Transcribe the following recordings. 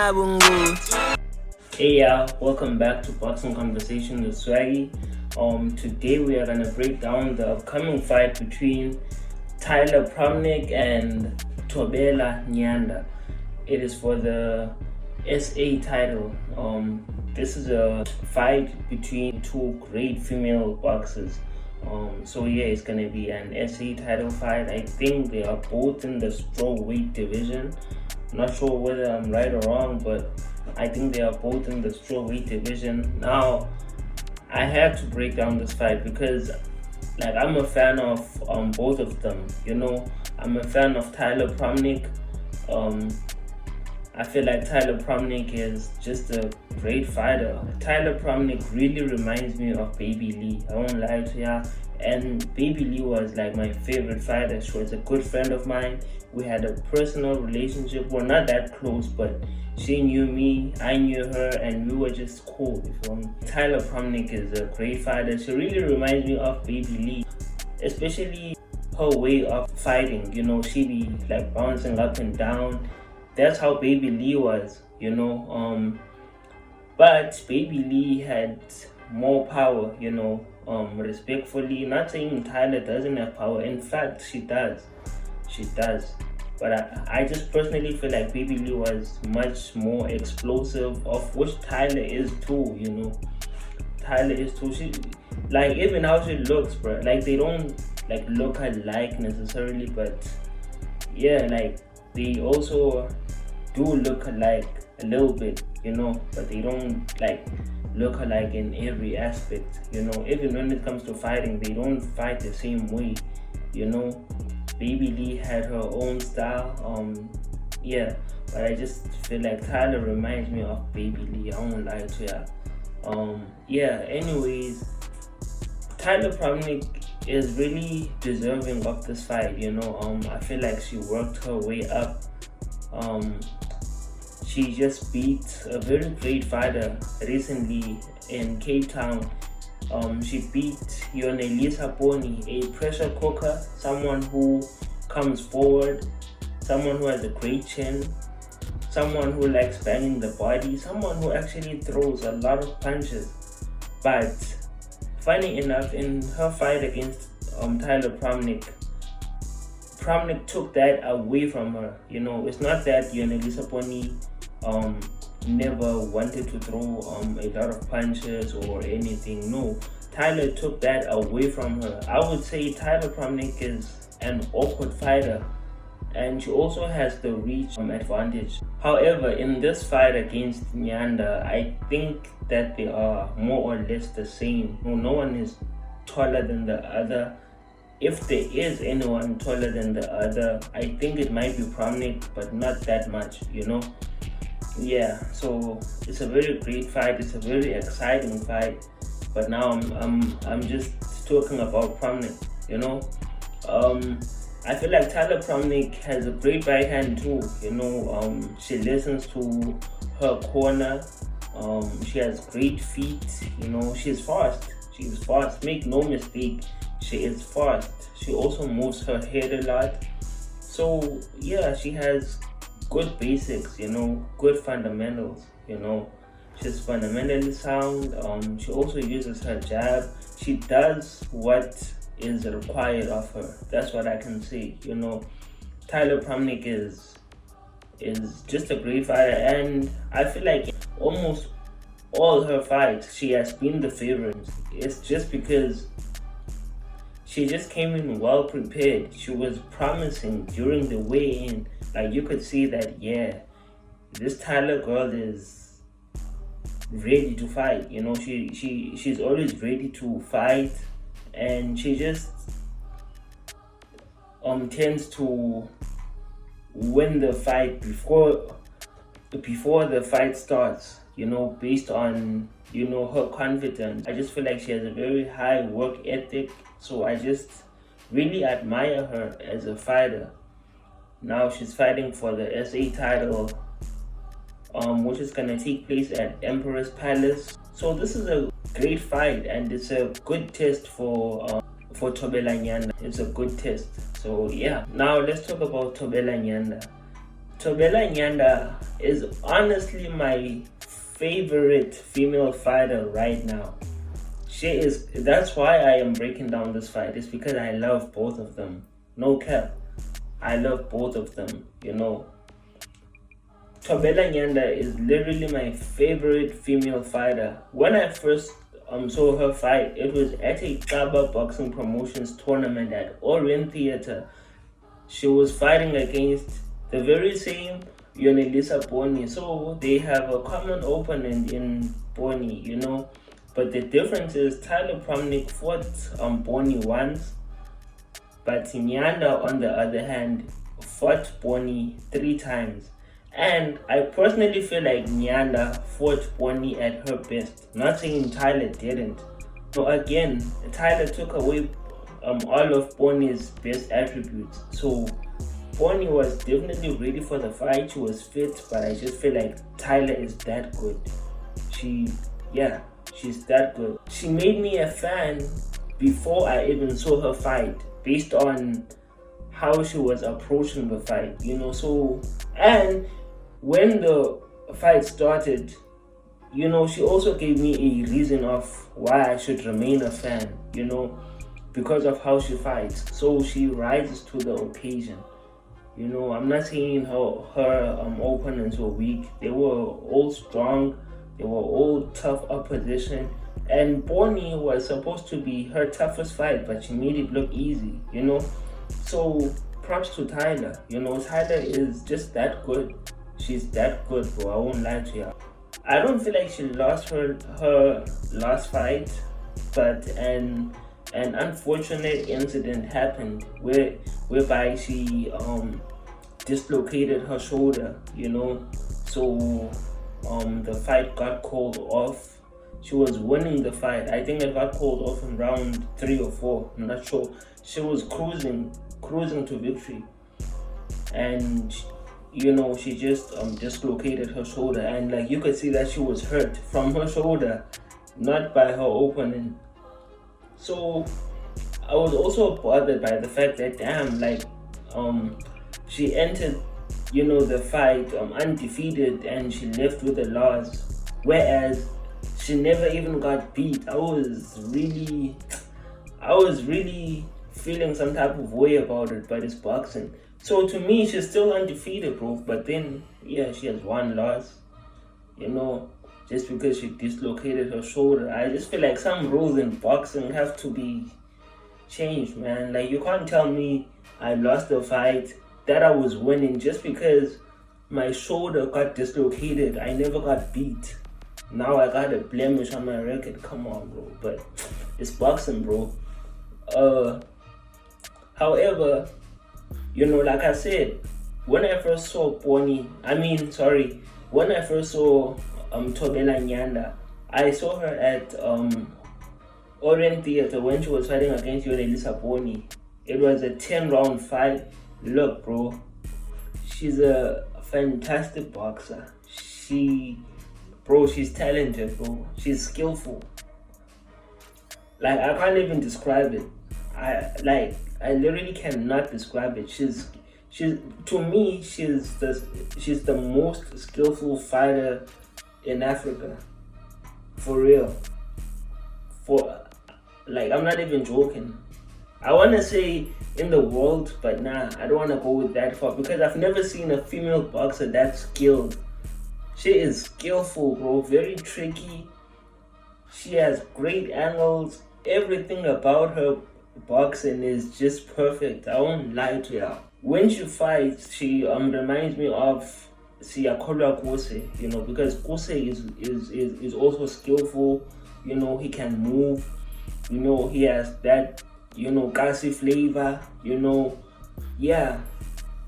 Hey y'all, welcome back to Boxing Conversation with Swaggy. Today we are gonna break down the upcoming fight between Tyla Promnick and Thobela Nyanda. It is for the SA title. This is a fight between two great female boxers. It's gonna be an SA title fight. I think they are both in the strawweight division. Not sure whether I'm right or wrong, but I think they are both in the strawweight division. Now, I have to break down this fight because, I'm a fan of both of them. I'm a fan of Tyla Promnick. I feel like Tyla Promnick is just a great fighter. Tyla Promnick really reminds me of Baby Lee. I won't lie to ya. And Baby Lee was like my favorite fighter. She was a good friend of mine. We had a personal relationship. We're not that close, but she knew me, I knew her, and we were just cool. Tyla Promnick is a great fighter. She really reminds me of Baby Lee, especially her way of fighting. She be like bouncing up and down. That's how Baby Lee was, but Baby Lee had more power, respectfully. Not saying Tyla doesn't have power. In fact, she does. But I just personally feel like Baby Lee was much more explosive, of which Tyla is too, Tyla is too. She, even how she looks, bro. They don't, look alike necessarily, but yeah, they also do look alike a little bit, but they don't, look alike in every aspect, Even when it comes to fighting, they don't fight the same way, Baby Lee had her own style, but I just feel like Tyla reminds me of Baby Lee. I won't lie to ya. Anyways, Tyla Promnick is really deserving of this fight, I feel like she worked her way up. She just beat a very great fighter recently in Cape Town. She beat Yonelisa Poni, a pressure cooker, someone who comes forward, someone who has a great chin, someone who likes banging the body, someone who actually throws a lot of punches. But funny enough, in her fight against Tyla Promnick, took that away from her. It's not that Yonelisa Poni never wanted to throw a lot of punches or anything. No, Tyla took that away from her. I would say Tyla Promnick is an awkward fighter, and she also has the reach advantage. However, in this fight against Nyanda, I think that they are more or less the same. No one is taller than the other. If there is anyone taller than the other, I think it might be Promnick, but not that much, Yeah, so it's a very great fight. It's a very exciting fight. But now I'm just talking about Promnick, I feel like Tyla Promnick has a great right hand too, she listens to her corner. She has great feet, she's fast. She's fast. Make no mistake, she is fast. She also moves her head a lot. So yeah, she has good basics, good fundamentals, she's fundamentally sound. She also uses her jab. She does what is required of her. That's what I can say. Tyla Promnick is just a great fighter, and I feel like almost all her fights she has been the favorite. It's just because she just came in well prepared. She was promising during the weigh-in. You could see that, yeah, this Tyla girl is ready to fight. She's always ready to fight, and she just tends to win the fight before the fight starts. Based on her confidence. I just feel like she has a very high work ethic. So I just really admire her as a fighter. Now she's fighting for the SA title, which is gonna take place at Emperor's Palace. So this is a great fight, and it's a good test for Thobela Nyanda. It's a good test. So yeah, now let's talk about Thobela Nyanda. Thobela Nyanda is honestly my favorite female fighter right now. She is. That's why I am breaking down this fight. It's because I love both of them. No cap. I love both of them. Thobela Nyanda is literally my favorite female fighter. When I first saw her fight, it was at a Kaba Boxing Promotions tournament at Orient Theatre. She was fighting against the very same Yonelisa Boni. So they have a common opponent in Boni, But the difference is Tyla Promnick fought Boni once, but Nyanda, on the other hand, fought Boni 3 times. And I personally feel like Nyanda fought Boni at her best. Not saying Tyla didn't. So again, Tyla took away all of Boni's best attributes. So Boni was definitely ready for the fight. She was fit, but I just feel like Tyla is that good. She's that good. She made me a fan before I even saw her fight, based on how she was approaching the fight, and when the fight started, she also gave me a reason of why I should remain a fan, because of how she fights. So she rises to the occasion. I'm not saying her opponents were weak. They were all strong. They were all tough opposition. And Boni was supposed to be her toughest fight, but she made it look easy, So props to Tyla. Tyla is just that good. She's that good, bro. I won't lie to you. I don't feel like she lost her last fight, but an unfortunate incident happened whereby she dislocated her shoulder, So the fight got called off. She was winning the fight. I think it got called off in round 3 or 4. I'm not sure. She was cruising to victory, and she just dislocated her shoulder, and you could see that she was hurt from her shoulder, not by her opponent. So I was also bothered by the fact that she entered the fight undefeated, and she left with a loss, whereas she never even got beat. I was really feeling some type of way about it, but it's boxing. So to me, she's still undefeated, bro. But then, she has 1 loss, just because she dislocated her shoulder. I just feel like some rules in boxing have to be changed, man. You can't tell me I lost the fight, that I was winning, just because my shoulder got dislocated. I never got beat. Now I got a blemish on my record. Come on, bro. But it's boxing, bro. However, like I said, when I first saw when I first saw Thobela Nyanda, I saw her at Orient Theatre when she was fighting against Yonelisa Boni. It was a 10-round fight. Look, bro, she's a fantastic boxer. She's talented, bro. She's skillful. I can't even describe it. I literally cannot describe it. She's to me, she's the most skillful fighter in Africa. For real. I'm not even joking. I want to say in the world, but nah, I don't want to go with that far, because I've never seen a female boxer that skilled. She is skillful, bro. Very tricky. She has great angles. Everything about her boxing is just perfect. I won't lie to you. When she fights, she reminds me of Siyakolwa Kuse, because Kuse is also skillful. He can move. He has that Kasi flavor.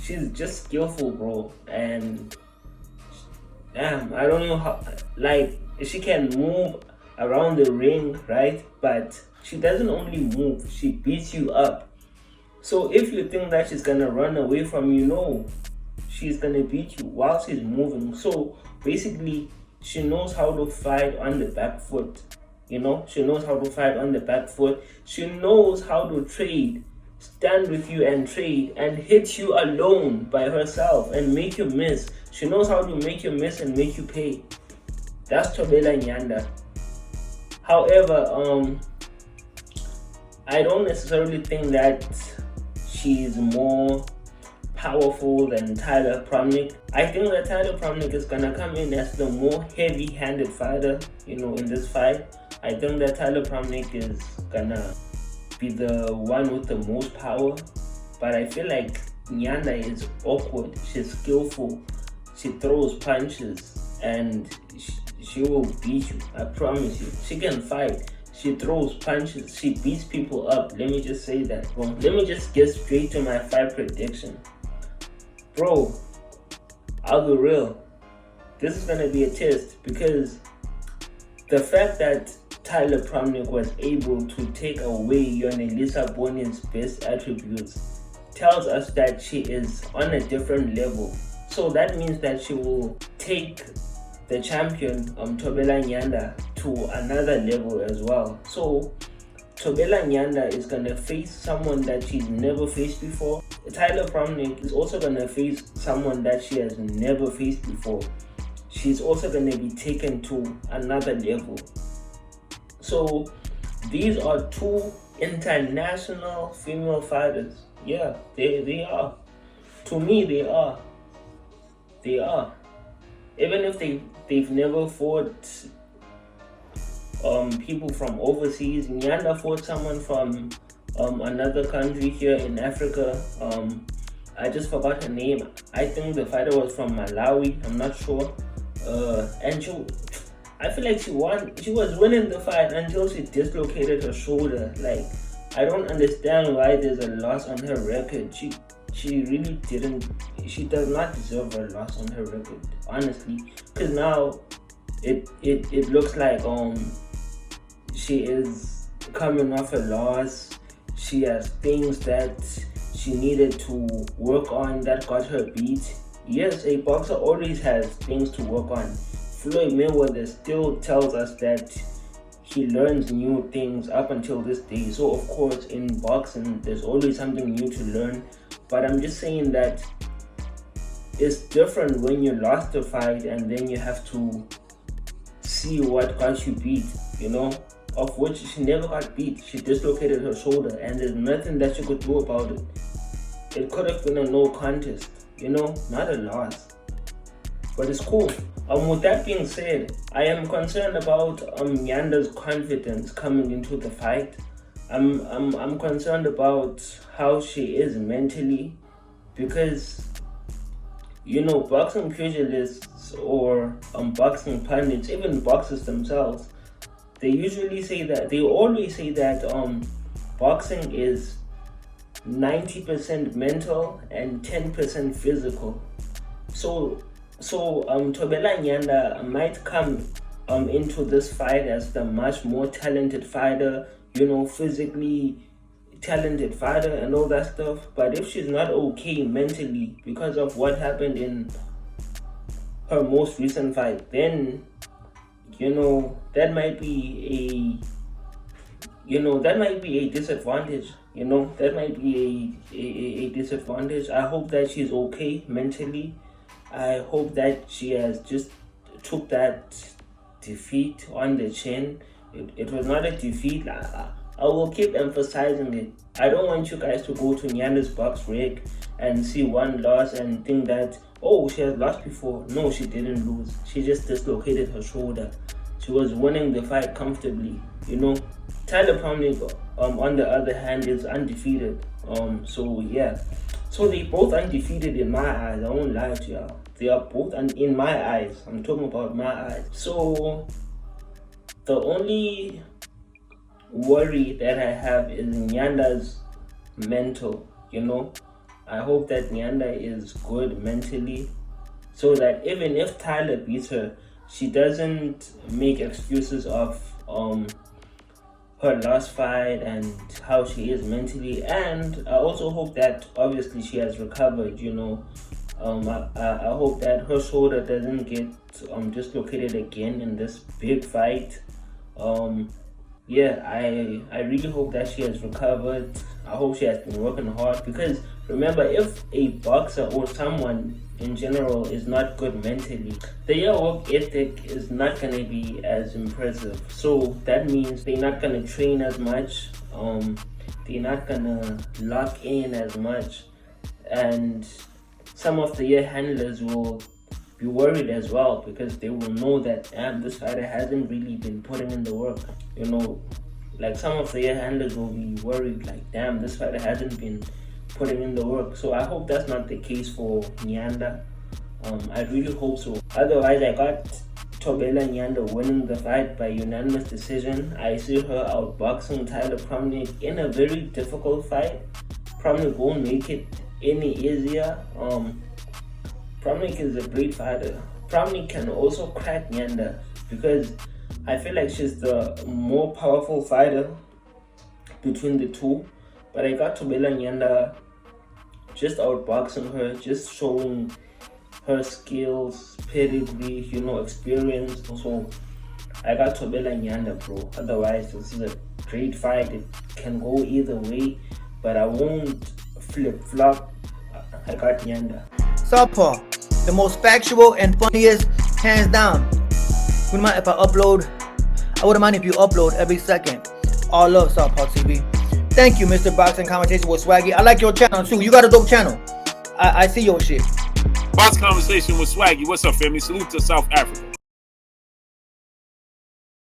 She's just skillful, bro. And damn, I don't know how. She can move around the ring, right? But she doesn't only move, she beats you up. So if you think that she's gonna run away from you, no, she's gonna beat you while she's moving. So basically, she knows how to fight on the back foot. She knows how to fight on the back foot. She knows how to trade stand with you and trade and hit you alone by herself and make you miss. She knows how to make you miss and make you pay. That's Thobela Nyanda. However, I don't necessarily think that she's more powerful than Tyla Promnick. I think that Tyla Promnick is gonna come in as the more heavy-handed fighter, in this fight. I think that Tyla Promnick is gonna be the one with the most power, but I feel like Nyanda is awkward. She's skillful. She throws punches and she will beat you. I promise you. She can fight. She throws punches. She beats people up. Let me just say that. Well, let me just get straight to my fight prediction. Bro, I'll be real. This is gonna be a test because the fact that Tyla Promnick was able to take away Yonelisa Boni's best attributes tells us that she is on a different level. So that means that she will take the champion Thobela Nyanda to another level as well. So Thobela Nyanda is gonna face someone that she's never faced before. Tyla Promnick is also gonna face someone that she has never faced before. She's also gonna be taken to another level. So these are two international female fighters. Yeah, they are. To me, they are. They are. Even if they've never fought people from overseas. Nyanda fought someone from another country here in Africa. I just forgot her name. I think the fighter was from Malawi. I'm not sure. And I feel like she won. She was winning the fight until she dislocated her shoulder. Like, I don't understand why there's a loss on her record. She really didn't. She does not deserve a loss on her record, honestly. Because now it looks like she is coming off a loss. She has things that she needed to work on that got her beat. Yes, a boxer always has things to work on. Floyd Mayweather still tells us that he learns new things up until this day. So of course in boxing there's always something new to learn. But I'm just saying that it's different when you lost a fight and then you have to see what got you beat, of which she never got beat. She dislocated her shoulder and there's nothing that she could do about it. It could have been a no contest, not a loss. But it's cool. With that being said, I am concerned about Nyanda's confidence coming into the fight. I'm concerned about how she is mentally because boxing pugilists or boxing pundits, even boxers themselves, they always say that boxing is 90% mental and 10% physical. So Thobela Nyanda might come into this fight as the much more talented fighter, physically talented fighter and all that stuff. But if she's not okay mentally because of what happened in her most recent fight, then that might be a disadvantage. That might be a disadvantage. I hope that she's okay mentally. I hope that she has just took that defeat on the chin. It was not a defeat. I will keep emphasizing it. I don't want you guys to go to Nyanda's box rig and see one loss and think that, oh, she has lost before. No, she didn't lose. She just dislocated her shoulder. She was winning the fight comfortably. Tyla Promnick, on the other hand, is undefeated. So yeah. So they both undefeated in my eyes. I won't lie to y'all. They are both in my eyes. I'm talking about my eyes. So the only worry that I have is Nyanda's mental. I hope that Nyanda is good mentally, so that even if Tyla beats her, she doesn't make excuses of her last fight and how she is mentally. And I also hope that obviously she has recovered. I hope that her shoulder doesn't get dislocated again in this big fight. yeah, I really hope that she has recovered. I hope she has been working hard, because remember, if a boxer or someone in general is not good mentally, their work ethic is not gonna be as impressive. So that means they're not gonna train as much. They're not gonna lock in as much, and some of the handlers will be worried as well, because they will know that, damn, this fighter hasn't really been putting in the work. You know, like some of the handlers will be worried, like, damn, this fighter hasn't been putting in the work. So I hope that's not the case for Nyanda. I really hope so. Otherwise, I got Thobela Nyanda winning the fight by unanimous decision. I see her outboxing Tyla Promnick in a very difficult fight. Promnick won't make it any easier. Promnick is a great fighter. Promnick can also crack Nyanda, because I feel like she's the more powerful fighter between the two. But I got Thobela Nyanda just outboxing her, just showing her skills, pedigree, experience. So I got Thobela Nyanda, bro. Otherwise, this is a great fight. It can go either way, but I won't flip-flop. I got Nyanda. Southpaw, the most factual and funniest, hands down. Wouldn't mind if I upload. I wouldn't mind if you upload every second. All love, Southpaw TV. Thank you, Mr. Boxing Conversation with Swaggy. I like your channel too. You got a dope channel. I see your shit. Box Conversation with Swaggy. What's up, family? Salute to South Africa.